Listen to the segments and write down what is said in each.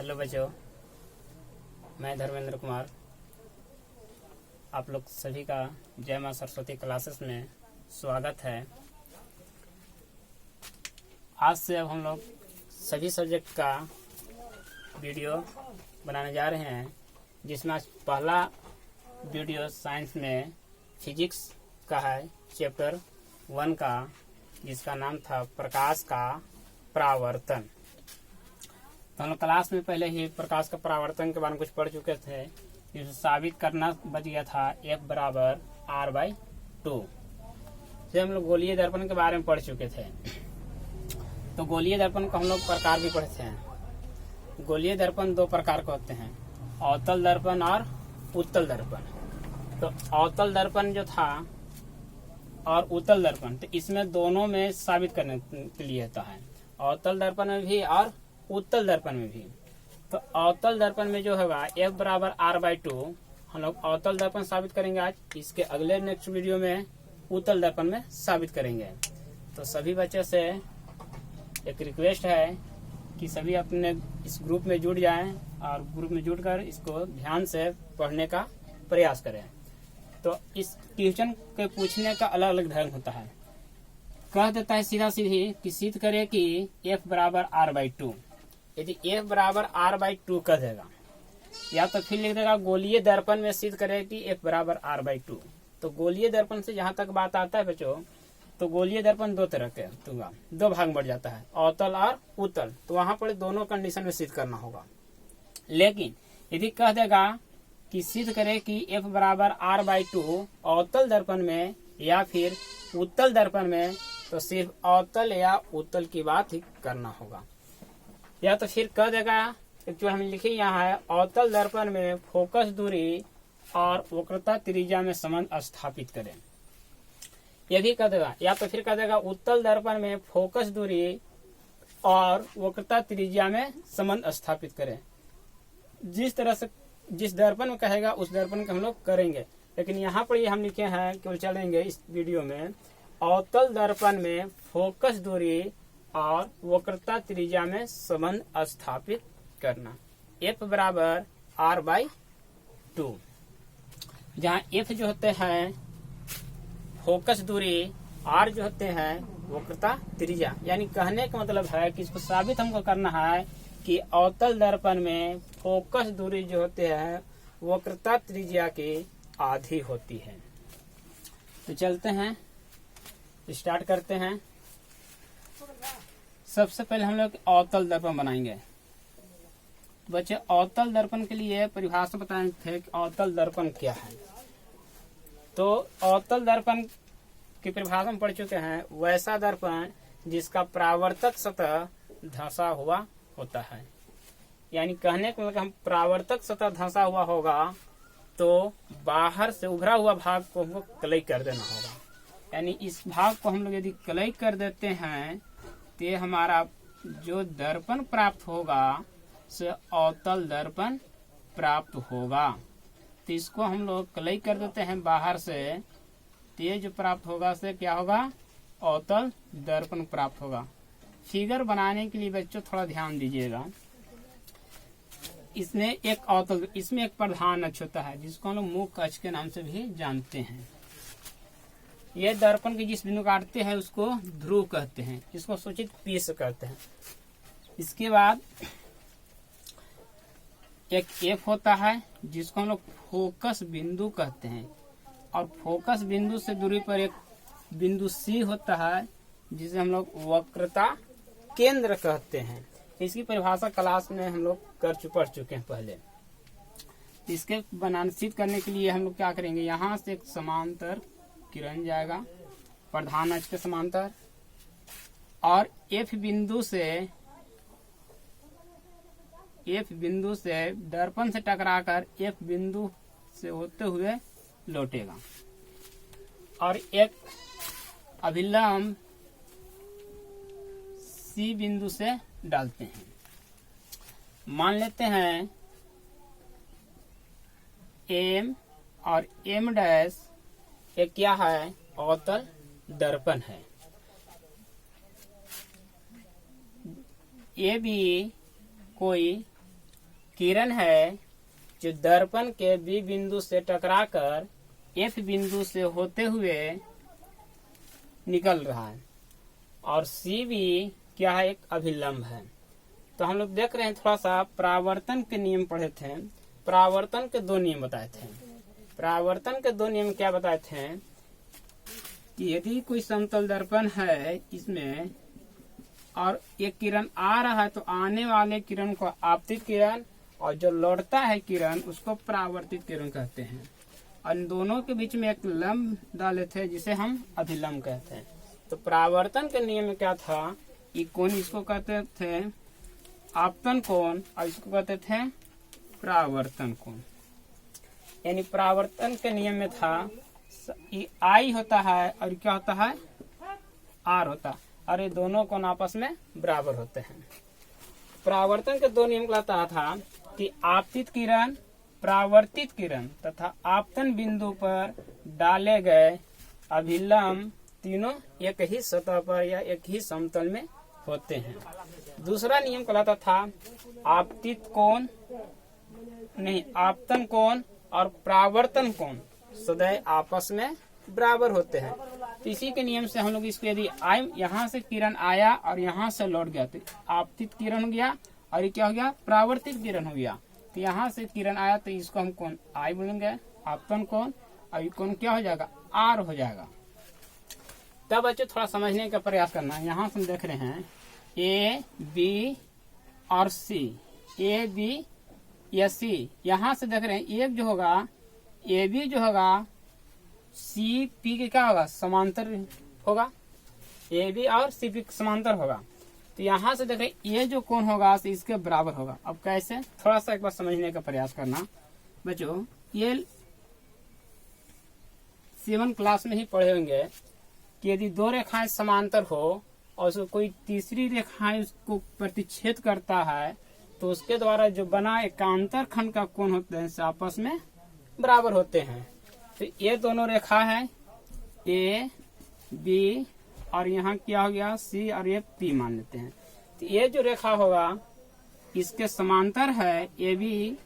Hello बच्चों, मैं धर्मेंद्र कुमार आप लोग सभी का जय मां सरस्वती क्लासेस में स्वागत है। आज से अब हम लोग सभी सब्जेक्ट का वीडियो बनाने जा रहे हैं, जिसमें आज पहला वीडियो साइंस में फिजिक्स का है, चैप्टर 1 का, जिसका नाम था प्रकाश का परावर्तन। तो हम लोग क्लास में पहले ही प्रकाश का परावर्तन के बारे में कुछ पढ़ चुके थे। इसे साबित करना बच गया था F बराबर R/2 से हम लोग गोलीय दर्पण के बारे में पढ़ चुके थे। तो गोलीय दर्पण को हम लोग प्रकार भी पढ़ते हैं। गोलीय दर्पण 2 प्रकार के होते हैं, अवतल दर्पण और उत्तल दर्पण। तो अवतल दर्पण जो था और उत्तल दर्पण, तो इसमें दोनों में साबित करने के लिए होता है, अवतल दर्पण में भी और उत्तल दर्पण में भी। तो अवतल दर्पण में जो होगा F बराबर R/2, हम लोग अवतल दर्पण साबित करेंगे आज। इसके अगले नेक्स्ट वीडियो में उत्तल दर्पण में साबित करेंगे। तो सभी बच्चों से एक रिक्वेस्ट है कि सभी अपने इस ग्रुप में जुड़ जाएं और ग्रुप में जुड़कर इसको ध्यान से पढ़ने का प्रयास करें। तो इस क्वेश्चन के पूछने का अलग अलग ढंग होता है। कह देता है सीधा सीधी कि सिद्ध करे कि F बराबर R/2। यदि F बराबर R/2 कह देगा, या तो फिर लिख देगा गोलीय दर्पण में सिद्ध करे कि F बराबर R/2। तो गोलीय दर्पण से जहां तक बात आता है बच्चों, तो गोलीय दर्पण 2 तरह के दूंगा, 2 भाग बढ़ जाता है, अवतल और उत्तल। तो वहां पर दोनों कंडीशन में सिद्ध करना होगा। लेकिन यदि कह देगा कि सिद्ध करे कि F बराबर R/2 अवतल दर्पण में या फिर उत्तल दर्पण में, तो सिर्फ अवतल या उत्तल की बात ही करना होगा। या तो फिर कह देगा, जो हम लिखे यहाँ है, अवतल दर्पण में फोकस दूरी और वक्रता त्रिज्या में संबंध स्थापित करें। यह भी कह देगा। या तो फिर कह देगा उत्तल दर्पण में फोकस दूरी और वक्रता त्रिज्या में संबंध स्थापित करें। जिस तरह से जिस दर्पण में कहेगा उस दर्पण को हम लोग करेंगे। लेकिन यहाँ पर ये हम लिखे हैं, केवल चलेंगे इस वीडियो में, अवतल दर्पण में फोकस दूरी और वक्रता त्रिज्या में संबंध स्थापित करना। F बराबर R/2, जहाँ F जो होते हैं फोकस दूरी, R जो होते हैं वक्रता त्रिज्या। यानी कहने का मतलब है कि इसको साबित हमको करना है कि अवतल दर्पण में फोकस दूरी जो होते हैं वक्रता त्रिज्या के आधी होती है। तो चलते हैं, स्टार्ट करते हैं। सबसे पहले हम लोग अवतल दर्पण बनाएंगे। बच्चे, अवतल दर्पण के लिए परिभाषा बताए थे कि अवतल दर्पण क्या है। तो अवतल दर्पण की परिभाषा में पढ़ चुके हैं, वैसा दर्पण जिसका परावर्तक सतह धंसा हुआ होता है। यानी कहने का मतलब हम परावर्तक सतह धंसा हुआ होगा तो बाहर से उभरा हुआ भाग को हमको क्लई कर देना होगा। यानी इस भाग को हम लोग यदि क्लई कर देते हैं तो हमारा जो दर्पण प्राप्त होगा से अवतल दर्पण प्राप्त होगा। तो इसको हम लोग क्लई कर देते हैं बाहर से, तो ये जो प्राप्त होगा से क्या होगा, अवतल दर्पण प्राप्त होगा। फिगर बनाने के लिए बच्चों थोड़ा ध्यान दीजिएगा। इसमें एक प्रधान अक्ष होता है जिसको हम लोग मुख्य अक्ष के नाम से भी जानते हैं। ये दर्पण के जिस बिंदु काटते हैं उसको ध्रुव कहते हैं, जिसको सूचित पीस कहते हैं। इसके बाद एक F होता है जिसको हम लोग फोकस बिंदु कहते हैं, और फोकस बिंदु से दूरी पर एक बिंदु C होता है जिसे हम लोग वक्रता केंद्र कहते हैं। इसकी परिभाषा क्लास में हम लोग पढ़ चुके हैं पहले। इसके बनान सिद्ध करने के लिए हम लोग क्या करेंगे, यहाँ से एक समांतर किरण जाएगा प्रधान अक्ष के समांतर, और F बिंदु से दर्पण से टकराकर F बिंदु से होते हुए लौटेगा, और एक अभिलंब C बिंदु से डालते हैं। मान लेते हैं M और M' एक क्या है, अवतल दर्पण है। ये भी कोई किरण है जो दर्पण के बी बिंदु से टकराकर एफ बिंदु से होते हुए निकल रहा है, और सी भी क्या है, एक अभिलंब है। तो हम लोग देख रहे हैं, थोड़ा सा परावर्तन के नियम पढ़े थे। परावर्तन के दो नियम बताए थे। परावर्तन के दो नियम क्या बताए थे कि यदि कोई समतल दर्पण है इसमें और एक किरण आ रहा है तो आने वाले किरण को आपतित किरण और जो लौटता है किरण उसको परावर्तित किरण कहते हैं। और इन दोनों के बीच में एक लंब डाले थे जिसे हम अभिलंब कहते हैं। तो परावर्तन के नियम में क्या था कि कोण, इसको कहते थे आपतन कोण और इसको कहते थे परावर्तन कोण। यानी परावर्तन के नियम में था आई होता है और क्या होता है, आर होता है, और ये दोनों कोण आपस में बराबर होते हैं। परावर्तन के दो नियम कहता था कि आपतित किरण, परावर्तित किरण तथा आपतन बिंदु पर डाले गए अभिलंब तीनों एक ही सतह पर या एक ही समतल में होते हैं। दूसरा नियम कहलाता था आपतित कोण नहीं, आपतन कोण और परावर्तन कोण सदैव आपस में बराबर होते हैं। तो इसी के नियम से हम लोग इसको यदि यहाँ से किरण आया और यहाँ से लौट गया तो आपतित किरण हो गया, और ये क्या हो गया, परावर्तित किरण हो गया। तो यहाँ से किरण आया तो इसको हम कोण आई बोलेंगे, आपतन कोण, और ये कोण क्या हो जाएगा, आर हो जाएगा। तब बच्चों थोड़ा समझने का प्रयास करना है। यहाँ से हम देख रहे हैं ए बी और सी, ए बी या सी, यहाँ से देख रहे हैं एक जो होगा ए बी जो होगा सी पी के क्या होगा, समांतर होगा, ए बी और सी पी समांतर होगा। तो यहाँ से देख रहे हैं ये जो कोण होगा इसके बराबर होगा। अब कैसे, थोड़ा सा एक बार समझने का प्रयास करना बच्चों। ये 7 क्लास में ही पढ़े होंगे कि यदि दो रेखाएं समांतर हो और उसको कोई तीसरी रेखाएं उसको प्रतिच्छेद करता है तो उसके द्वारा जो बना एकांतर खंड का कोण होते हैं आपस में बराबर होते हैं। तो ये दोनों रेखा है ए बी और यहाँ क्या हो गया सी और ये पी मान लेते हैं। तो ये जो रेखा होगा इसके समांतर है ए बी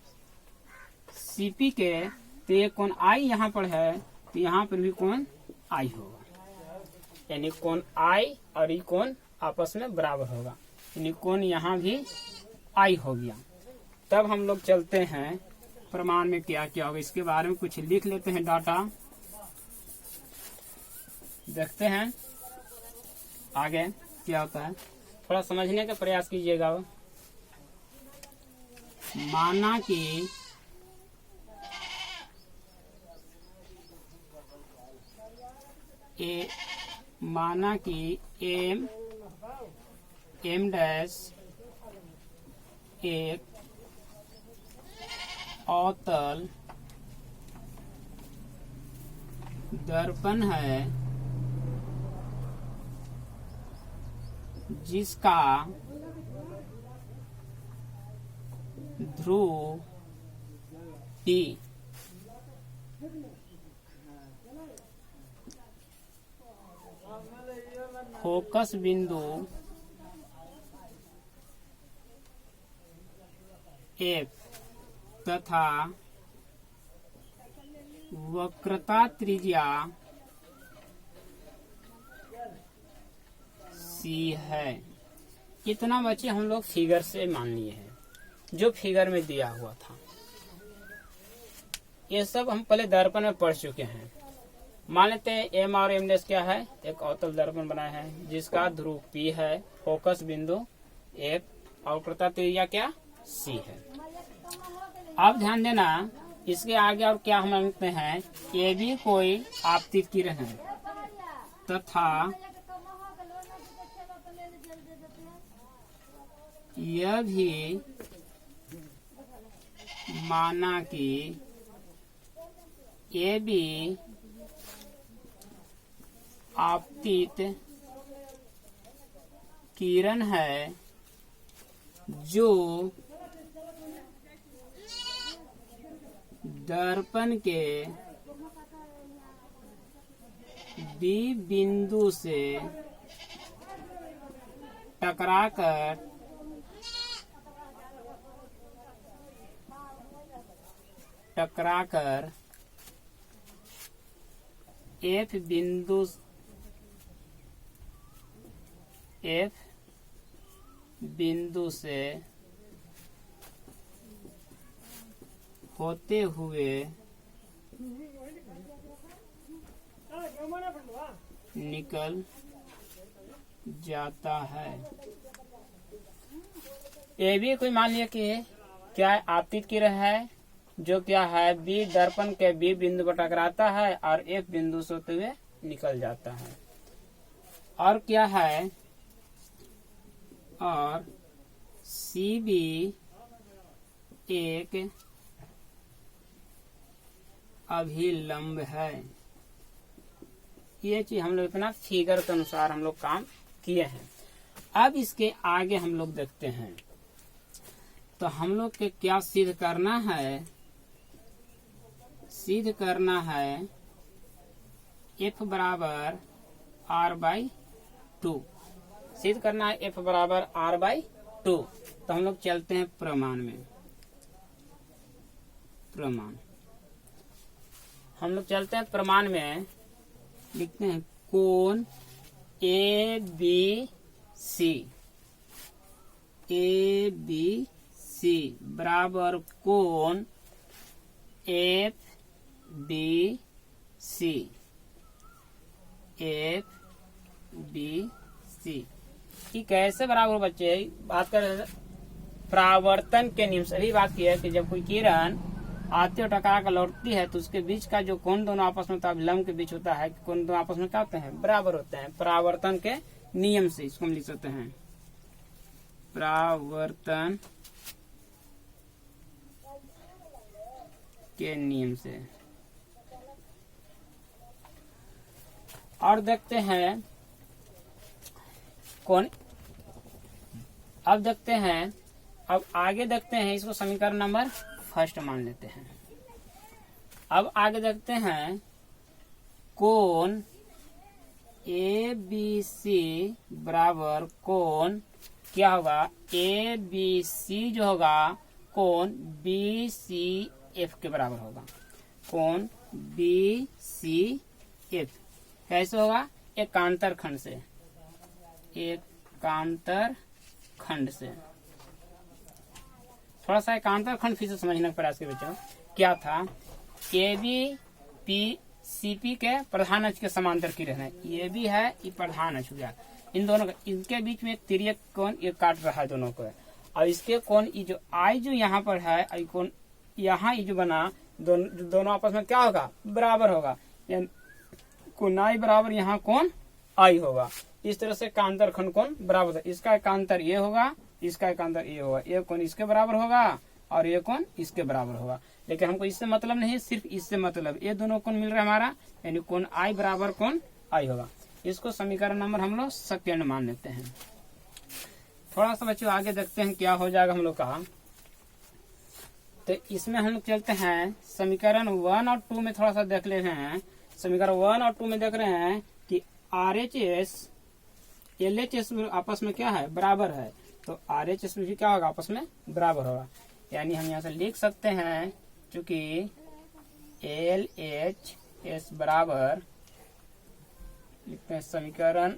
सी पी के, तो ये कोण आई यहाँ पर है तो यहाँ पर भी कोण आई होगा, यानी कोण आई और ये कोण आपस में बराबर होगा, यानी कोण यहाँ भी आई हो गया। तब हम लोग चलते हैं प्रमाण में क्या क्या होगा, इसके बारे में कुछ लिख लेते हैं, डाटा देखते हैं आगे क्या होता है। थोड़ा समझने का प्रयास कीजिएगा। माना कि एम डैश एक अवतल दर्पण है जिसका ध्रुव P फोकस बिंदु F तथा वक्रता त्रिज्या C है। कितना बच्चे हम लोग फिगर से मान लिए हैं, जो फिगर में दिया हुआ था। ये सब हम पहले दर्पण में पढ़ चुके हैं। मान लेते हैं एम और एम डैश क्या है, एक अवतल दर्पण बनाया है जिसका ध्रुव P है, फोकस बिंदु F और वक्रता त्रिज्या क्या C है। अब ध्यान देना, इसके आगे और क्या हम मानते हैं, ये भी कोई आपतित किरण है तथा यह भी माना कि ये भी आपतित किरण है जो दर्पण के बी बिंदु से टकराकर टकराकर F बिंदु से होते हुए निकल जाता है। ये भी कोई मान लिया कि क्या है, आपतित किरण है जो क्या है बी दर्पण के बी बिंदु पर टकराता है और F बिंदु से होते हुए निकल जाता है। और क्या है, और CB एक अभिलंब है। ये चीज हम लोग इतना फिगर के अनुसार हम लोग काम किए हैं। अब इसके आगे हम लोग देखते हैं तो हम लोग के क्या सिद्ध करना है, सिद्ध करना है F बराबर R/2, सिद्ध करना है F बराबर R/2। तो हम लोग चलते हैं प्रमाण में, प्रमाण हम लोग चलते हैं प्रमाण में, लिखते हैं कोण ABC बराबर कोण FBC। ये कैसे बराबर बच्चे, बात कर रहे परावर्तन के नियम से। अभी बात की है कि जब कोई किरण आती और टकरा कर लौटती है तो उसके बीच का जो कोण दोनों आपस में अभिलंब के बीच होता है, कोण दोनों आपस में क्या होते हैं, बराबर होते हैं। परावर्तन के नियम से इसको हम लिख सकते हैं, परावर्तन के नियम से। और देखते हैं कौन, अब देखते हैं, अब आगे देखते हैं, इसको समीकरण नंबर फर्स्ट मान लेते हैं। अब आगे देखते हैं कोण ABC बराबर कोण क्या होगा, ABC जो होगा कोण BCF के बराबर होगा। कोण BCF कैसे होगा, एकांतर खंड से, एकांतर खंड से। थोड़ा सा एकांतर खंड फिर से समझने का प्रयास के बच्चों, क्या था, ABCP के प्रधान अक्ष के समांतर किरण है, ये भी है, ये प्रधान अक्ष हो गया। इन दोनों का, इनके बीच में एक तिर्यक कोण ये काट रहा है दोनों को, और इसके कोण ये जो I जो यहाँ पर है, आई कोण यहाँ ये जो बना, दोनों आपस में क्या होगा, बराबर होगा। कोण I बराबर यहाँ कोण I होगा। इस तरह से एकांतर खंड कोण बराबर है। इसका एकांतर ये होगा, इसका एकांतर ये होगा, ये कोण इसके बराबर होगा और ये कोण इसके बराबर होगा। लेकिन हमको इससे मतलब नहीं, सिर्फ इससे मतलब, ये दोनों कोण मिल रहा है हमारा, यानी कोण I बराबर कोण I होगा। इसको समीकरण नंबर हम लोग सेकेंड मान लेते हैं। थोड़ा सा बच्चों आगे देखते हैं क्या हो जाएगा हम लोग का। तो इसमें हम लोग चलते हैं समीकरण 1 और 2 में, थोड़ा सा देख ले रहे हैं। समीकरण 1 और 2 में देख रहे हैं कि RHS LHS आपस में क्या है, बराबर है। तो RHS भी क्या होगा, आपस में बराबर होगा। यानी हम यहाँ से लिख सकते हैं, चूंकि LHS बराबर, लिखते हैं समीकरण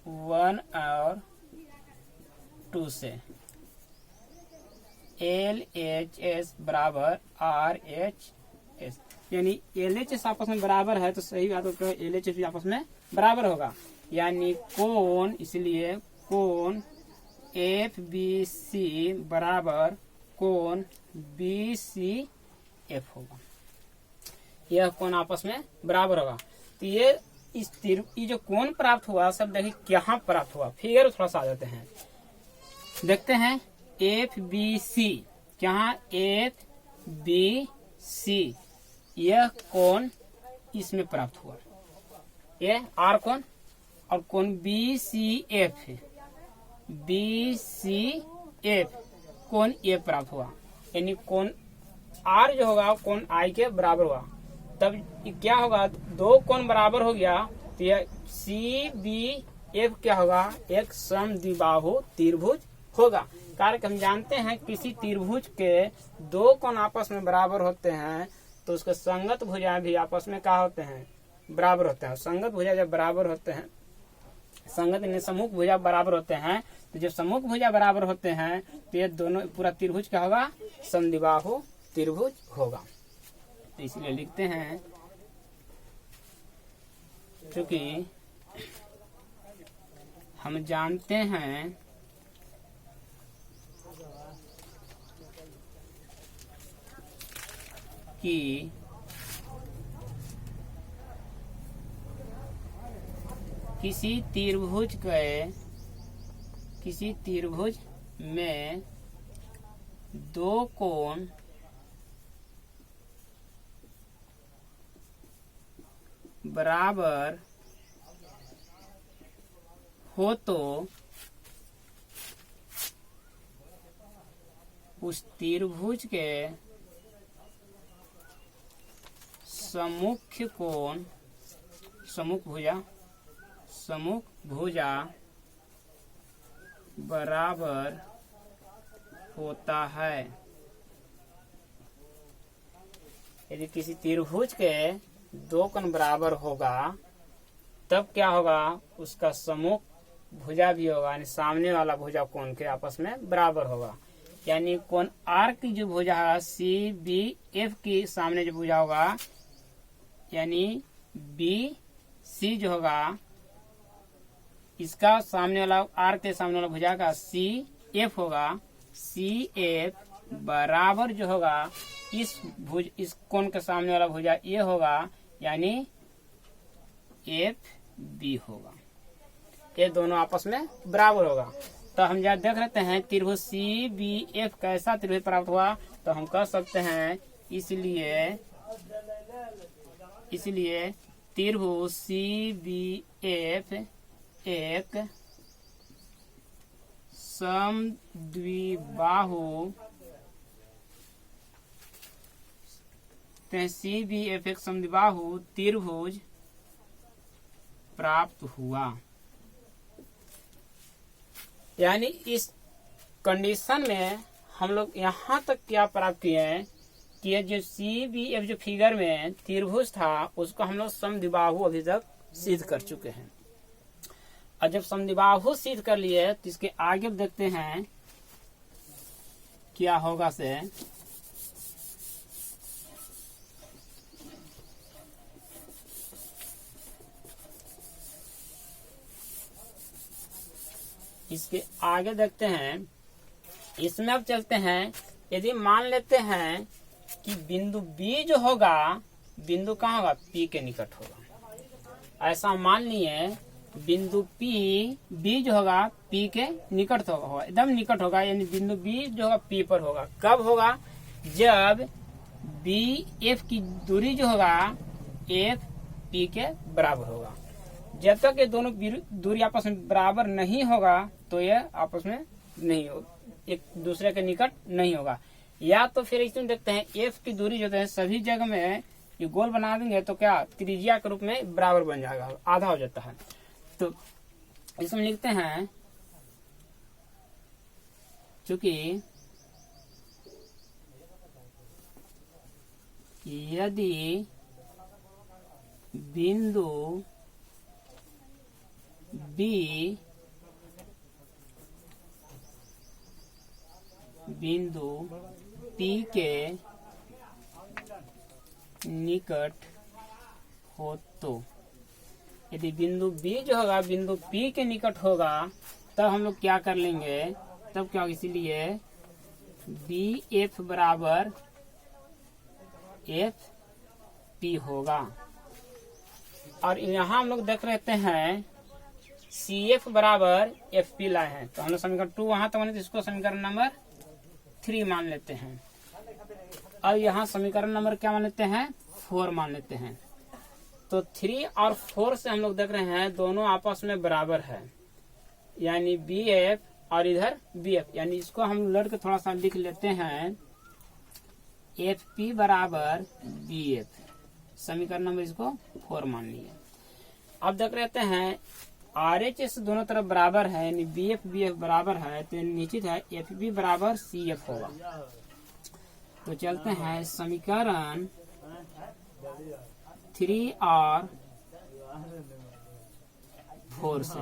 1 और 2 से, LHS बराबर RHS, यानी LHS आपस में बराबर है तो सही बात है, LHS भी आपस में बराबर होगा। यानी कोण, इसलिए कोण FBC बराबर कोण BCF होगा। यह कोण आपस में बराबर होगा। तो ये जो कोण प्राप्त हुआ, सब देखिए कहाँ प्राप्त हुआ, फिगर थोड़ा सा आ जाते हैं, देखते हैं। FBC, यहाँ FBC, यह कोण इसमें प्राप्त हुआ, ये R कोण, और कोण BCF कोण ये प्राप्त हुआ। यानी कोण R जो होगा कोण I के बराबर हुआ। तब क्या होगा, दो कोण बराबर हो गया तो यह CBF क्या होगा, एक समद्विबाहु त्रिभुज होगा। कारण कि हम जानते हैं किसी त्रिभुज के दो कोण आपस में बराबर होते हैं तो उसके संगत भुजा भी आपस में क्या होते हैं, बराबर होते हैं। संगत भुजा जब बराबर होते हैं, संगत यानी सम्मुख भुजा बराबर होते हैं, तो जब सम्मुख भुजा बराबर होते हैं तो ये दोनों पूरा त्रिभुज क्या होगा, समद्विबाहु त्रिभुज होगा। तो इसलिए लिखते हैं क्योंकि हम जानते हैं कि किसी त्रिभुज में दो कोण बराबर हो तो उस त्रिभुज के सम्मुख भुजा बराबर होता है। यदि किसी त्रिभुज के दो कोण बराबर होगा तब क्या होगा, उसका सम्मुख भुजा भी होगा, यानी सामने वाला भुजा कोण के आपस में बराबर होगा। यानी कोण आर की जो भुजा है सी बी एफ की सामने जो भुजा होगा, यानी बी सी जो होगा, इसका सामने वाला आर के सामने वाला भुजा का सी एफ होगा। सी एफ बराबर जो होगा इस कोण के सामने वाला भुजा ये होगा, यानी एफ बी होगा। ये दोनों आपस में बराबर होगा। तो हम जब देख लेते हैं त्रिभुज सी बी एफ कैसा त्रिभुज प्राप्त हुआ, तो हम कह सकते हैं इसलिए त्रिभुज सी बी एफ एक समद्विबाहु CBF एक समद्विबाहु त्रिभुज प्राप्त हुआ। यानी इस कंडीशन में हम लोग यहाँ तक क्या प्राप्त किए हैं कि ये जो CBF जो फिगर में त्रिभुज था उसको हम लोग समद्विबाहु अभी तक सिद्ध कर चुके हैं। और जब समद्विबाहु सिद्ध कर लिए तो इसके आगे देखते हैं क्या होगा से। इसके आगे देखते हैं, इसमें अब चलते हैं। यदि मान लेते हैं कि बिंदु B जो होगा, बिंदु कहाँ होगा, P के निकट होगा। ऐसा मान लिए बिंदु B जो होगा P के निकट होगा, एकदम निकट होगा। यानी बिंदु B जो होगा P पर होगा। कब होगा, जब BF की दूरी जो होगा F P के बराबर होगा। जब तक ये दोनों दूरी आपस में बराबर नहीं होगा तो ये आपस में नहीं होगा, एक दूसरे के निकट नहीं होगा। या तो फिर इसमें देखते हैं F की दूरी जो है सभी जगह में ये गोल बना देंगे तो क्या त्रिज्या के रूप में बराबर बन जाएगा, आधा हो जाता है। तो इसमें लिखते हैं चूंकि यदि बिंदु B बिंदु P के निकट हो तो, यदि बिंदु B जो होगा बिंदु P के निकट होगा तब हम लोग क्या कर लेंगे, तब क्या होगा, इसीलिए BF बराबर FP होगा। और यहाँ हम लोग देख रहते हैं CF बराबर FP लाए हैं, तो हम लोग समीकरण 2 वहां तक बने तो इसको समीकरण नंबर 3 मान लेते हैं। और यहाँ समीकरण नंबर क्या मान लेते हैं, 4 मान लेते हैं। तो 3 और 4 से हम लोग देख रहे हैं दोनों आपस में बराबर है, यानी BF और इधर BF, यानी इसको हम लड़ के थोड़ा सा लिख लेते हैं FP बराबर BF। समीकरण नंबर इसको 4 मान लिया। अब देख रहते हैं RHS दोनों तरफ बराबर है, यानी BF बराबर है, तो निश्चित है FB बराबर CF होगा। तो चलते हैं समीकरण 3 और 4 से।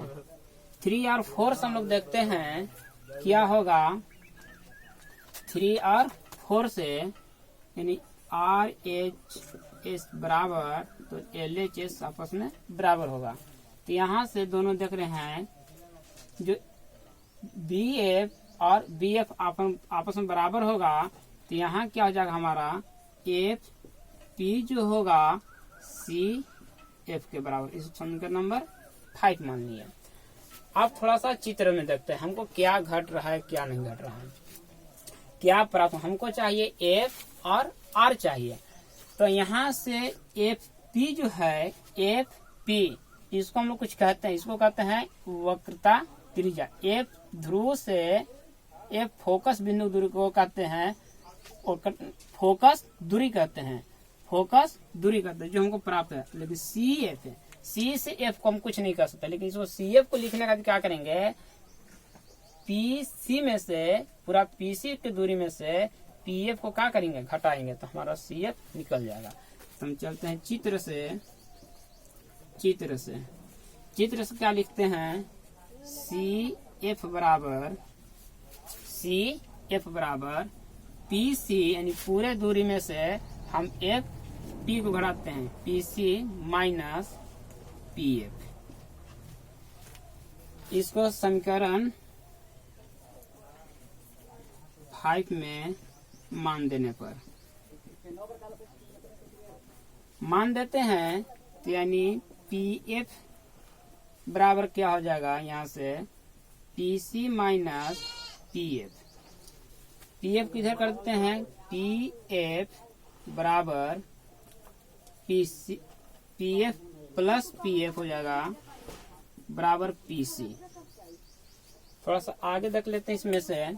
3 और 4 से हम लोग देखते हैं क्या होगा। 3 और 4 से यानी RHS बराबर तो LHS आपस में बराबर होगा। तो यहाँ से दोनों देख रहे हैं जो BF और BF आपस में बराबर होगा, तो यहाँ क्या हो जाएगा हमारा FP जो होगा CF के बराबर। इस समीकरण नंबर 5 मान लिया। अब थोड़ा सा चित्र में देखते हैं हमको क्या घट रहा है क्या नहीं घट रहा है, क्या प्राप्त हमको चाहिए F और R चाहिए। तो यहाँ से FP जो है FP इसको हम लोग कुछ कहते हैं, इसको कहते हैं वक्रता त्रिज्या। F ध्रुव से F फोकस बिंदु दूरी को कहते हैं, फोकस दूरी कहते हैं, फोकस दूरी कहते हैं जो हमको प्राप्त है। लेकिन CF है, C से F को हम कुछ नहीं कर सकते, लेकिन इसको CF को लिखने का क्या करेंगे, PC में से पूरा PC की दूरी में से PF को क्या करेंगे घटाएंगे, तो हमारा CF निकल जाएगा। तो हम चलते हैं चित्र से क्या लिखते हैं, CF बराबर PC यानी पूरे दूरी में से हम FP को घटाते हैं, PC माइनस PF। इसको समीकरण 5 में मान देने पर मान देते हैं, तो यानी PF बराबर क्या हो जाएगा, यहाँ से PC माइनस PF। PF किधर करते हैं, PF बराबर PF प्लस PF हो जाएगा बराबर PC। थोड़ा सा आगे देख लेते हैं इसमें से।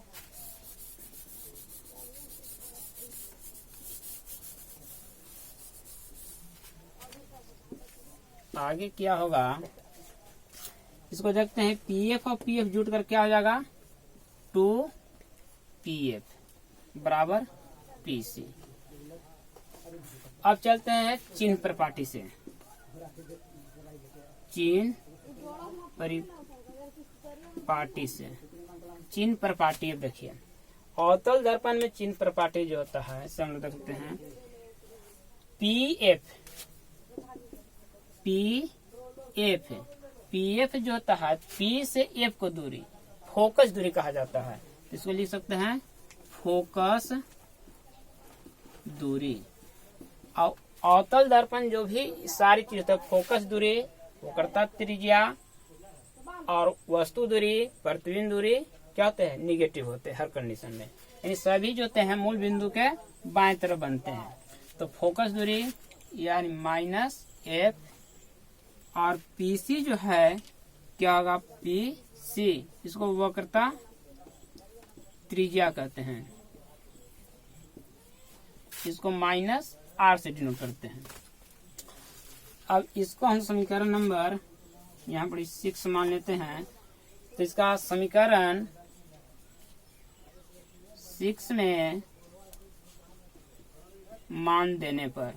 आगे क्या होगा इसको देखते हैं, PF और PF जुट कर क्या हो जाएगा 2PF बराबर PC। अब चलते हैं चिन्ह परिपाटी से। चिन्ह परिपाटी अब देखिए, अवतल दर्पण में चिन्ह परिपाटी जो होता है इसे हम लोग देखते हैं। PF जो होता है P से F को दूरी फोकस दूरी कहा जाता है, इसको लिख सकते हैं फोकस दूरी। अवतल दर्पण जो भी सारी चीज होता है, फोकस दूरी, वक्रता त्रिज्या और वस्तु दूरी, प्रतिबिंब दूरी क्या होते हैं, निगेटिव होते हैं हर कंडीशन में, यानी सभी जो होते हैं मूल बिंदु के बाएं तरफ बनते हैं। तो फोकस दूरी यानी माइनस F और PC जो है क्या होगा PC, इसको वक्रता त्रिज्या कहते हैं, इसको माइनस R से डिनोट करते हैं। अब इसको हम समीकरण नंबर यहाँ पर 6 मान लेते हैं। तो इसका समीकरण 6 में मान देने पर,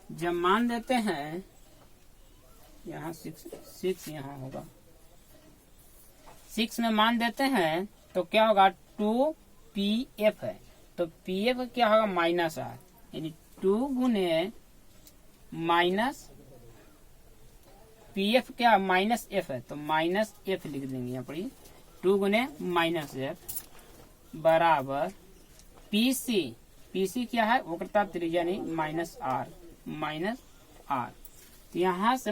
जब मान देते हैं यहाँ 6 यहाँ होगा, 6 में मान देते हैं तो क्या होगा 2PF है, तो PF क्या होगा माइनस R, यानी 2 गुने माइनस PF क्या माइनस F है, तो माइनस F लिख देंगे यहाँ पर, 2 गुने माइनस F बराबर PC क्या है वक्रता त्रिज्या नहीं माइनस R। तो यहाँ से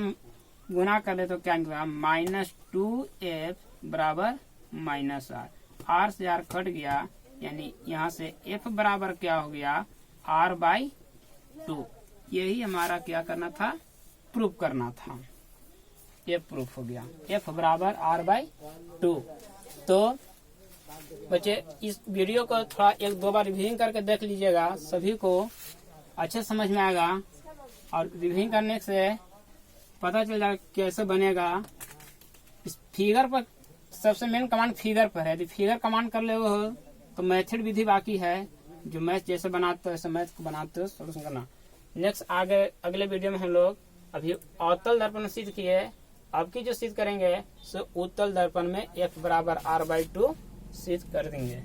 गुना कर ले तो क्या निकलेगा -2F बराबर माइनस R से R कट गया, यानी यहाँ से F बराबर क्या हो गया R/2। यही हमारा क्या करना था, प्रूफ करना था। ये प्रूफ हो गया, F बराबर R/2। तो बच्चे इस वीडियो को थोड़ा 1-2 बार रिवीजन करके देख लीजिएगा, सभी को अच्छे समझ में आएगा। और रिवीजन करने से पता चल जाएगा कैसे बनेगा। इस फिगर पर सबसे मेन कमांड फिगर पर है। यदि फिगर कमांड कर ले हो तो मेथड विधि बाकी है, जो मैथ जैसे बनाते हो ऐसे मैथ को बनाते हो सोल्यूशन करना। नेक्स्ट आगे अगले वीडियो में हम लोग अभी अवतल दर्पण में सिद्ध किए, अब की जो सिद्ध करेंगे सो उत्तल दर्पण में f = r/2 सिद्ध कर देंगे।